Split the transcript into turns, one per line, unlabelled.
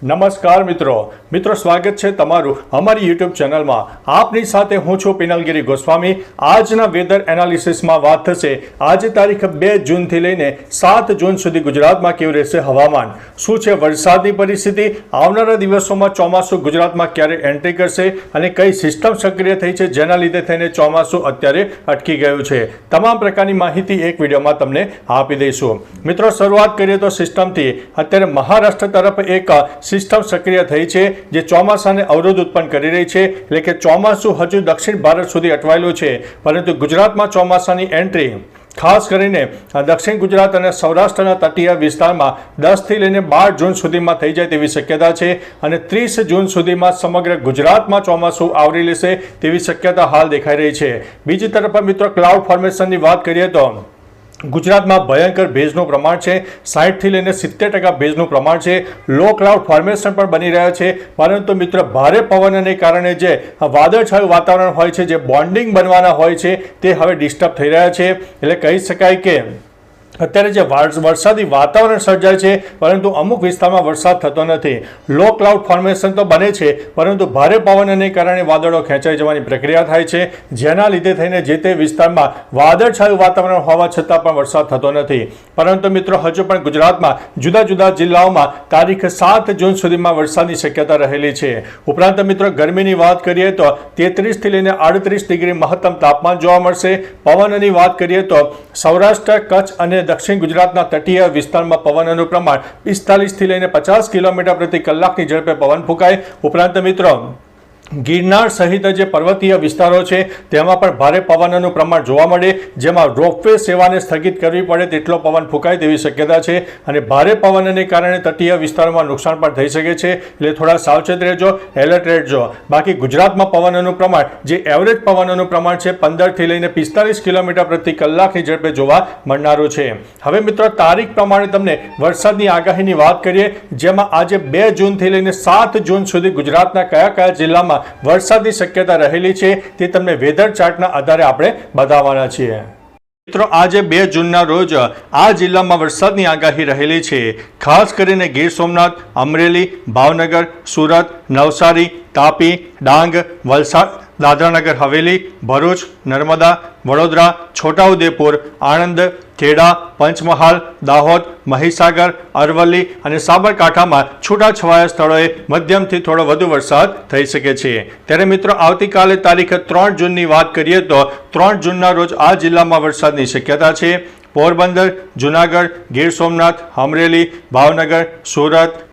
નમસ્કાર મિત્રો સ્વાગત છે તમારું અમારી યુટ્યુબ ચેનલમાં। આપની સાથે હું છું પિનલગીરી ગોસ્વામી। આજના વેધર એનાલિસિસમાં વાત થશે આજે તારીખ 2 જૂનથી લઈને 7 જૂન સુધી ગુજરાતમાં કેવું રહેશે હવામાન, શું છે વરસાદની પરિસ્થિતિ, આવનારા દિવસોમાં ચોમાસું ગુજરાતમાં ક્યારે એન્ટ્રી કરશે અને કઈ સિસ્ટમ સક્રિય થઈ છે જેના લીધે થઈને ચોમાસું અત્યારે અટકી ગયું છે। તમામ પ્રકારની માહિતી એક વિડીયોમાં તમને આપી દઈશું। મિત્રો શરૂઆત કરીએ તો સિસ્ટમથી। અત્યારે મહારાષ્ટ્ર તરફ એક સિસ્ટમ સક્રિય થઈ છે જે ચોમાસાને અવરોધ ઉત્પન્ન કરી રહી છે, એટલે કે ચોમાસું હજુ દક્ષિણ ભારત સુધી અટવાયેલું છે, પરંતુ ગુજરાતમાં ચોમાસાની એન્ટ્રી ખાસ કરીને દક્ષિણ ગુજરાત અને સૌરાષ્ટ્રના તટીય વિસ્તારમાં 10 થી લઈને 12 જૂન સુધીમાં થઈ જાય તેવી શક્યતા છે અને 30 જૂન સુધીમાં સમગ્ર ગુજરાતમાં ચોમાસું આવરી લેશે તેવી શક્યતા હાલ દેખાઈ રહી છે। બીજી તરફ મિત્રો ક્લાઉડ ફોર્મેશનની વાત કરીએ તો ગુજરાતમાં ભયંકર ભેજનું પ્રમાણ છે, 60 થી લઈને 70% ભેજનું પ્રમાણ છે। લો ક્લાઉડ ફોર્મેશન પણ બની રહ્યા છે, પરંતુ મિત્રો ભારે પવનને કારણે જે વાદળછાયું વાતાવરણ હોય છે, જે બોન્ડિંગ બનવાના હોય છે, તે હવે ડિસ્ટર્બ થઈ રહ્યા છે। એટલે કહી શકાય કે અત્યારે જે વરસાદી વાતાવરણ સર્જાય છે, પરંતુ અમુક વિસ્તારમાં વરસાદ થતો નથી। લો ક્લાઉડ ફોર્મેશન તો બને છે, પરંતુ ભારે પવનને કારણે વાદળો ખેંચાઈ જવાની પ્રક્રિયા થાય છે, જેના લીધે થઈને જે તે વિસ્તારમાં વાદળછાયું વાતાવરણ હોવા છતાં પણ વરસાદ થતો નથી। પરંતુ મિત્રો હજુ પણ ગુજરાતમાં જુદા જુદા જિલ્લાઓમાં તારીખ 7 જૂન સુધીમાં વરસાદની શક્યતા રહેલી છે। ઉપરાંત મિત્રો ગરમીની વાત કરીએ તો 33 થી લઈને 38 ડિગ્રી મહત્તમ તાપમાન જોવા મળશે। પવનની વાત કરીએ તો સૌરાષ્ટ્ર, કચ્છ અને દક્ષિણ ગુજરાતના તટીય વિસ્તારમાં પવનનું પ્રમાણ 45 થી લઈને 50 કિલોમીટર પ્રતિ કલાકની ઝડપે પવન ફૂંકાય। ઉપરાંત મિત્રો ગિરનાર સહિત જે પર્વતીય વિસ્તારો છે તેમાં પણ ભારે પવનનું પ્રમાણ જોવા મળે, જેમાં રોપવે સેવાને સ્થગિત કરવી પડે તેટલો પવન ફૂંકાય તેવી શક્યતા છે અને ભારે પવનને કારણે તટીય વિસ્તારોમાં નુકસાન પણ થઈ શકે છે, એટલે થોડા સાવચેત રહેજો, એલર્ટ રહેજો। બાકી ગુજરાતમાં પવનનું પ્રમાણ જે એવરેજ પવનનું પ્રમાણ છે 15 થી લઈને 45 કિલોમીટર પ્રતિ કલાકની ઝડપે જોવા મળનારું છે। હવે મિત્રો તારીખ પ્રમાણે તમને વરસાદની આગાહીની વાત કરીએ, જેમાં આજે 2 જૂનથી લઈને 7 જૂન સુધી ગુજરાતના કયા જિલ્લામાં વરસાદની શક્યતા રહેલી છે તે તમને વેધર ચાર્ટના આધારે આપણે બતાવવાના છીએ। મિત્રો આજે 2 જૂનના રોજ આ જિલ્લામાં વરસાદની આગાહી રહેલી છે। ખાસ કરીને ગીર સોમનાથ, અમરેલી, ભાવનગર, સુરત, નવસારી, તાપી, ડાંગ, વલસાડ, દાદરાનગર હવેલી, ભરૂચ, નર્મદા, વડોદરા, છોટાઉદેપુર, આણંદ, ખેડા, પંચમહાલ, દાહોદ, મહીસાગર, અરવલ્લી અને સાબરકાંઠામાં છૂટાછવાયા સ્થળોએ મધ્યમથી થોડો વધુ વરસાદ થઈ શકે છે। ત્યારે મિત્રો આવતીકાલે તારીખ 3 જૂનની વાત કરીએ તો 3 જૂનના રોજ આ જિલ્લામાં વરસાદની શક્યતા છે। પોરબંદર, જુનાગઢ, ગીર સોમનાથ, અમરેલી, ભાવનગર, સુરત,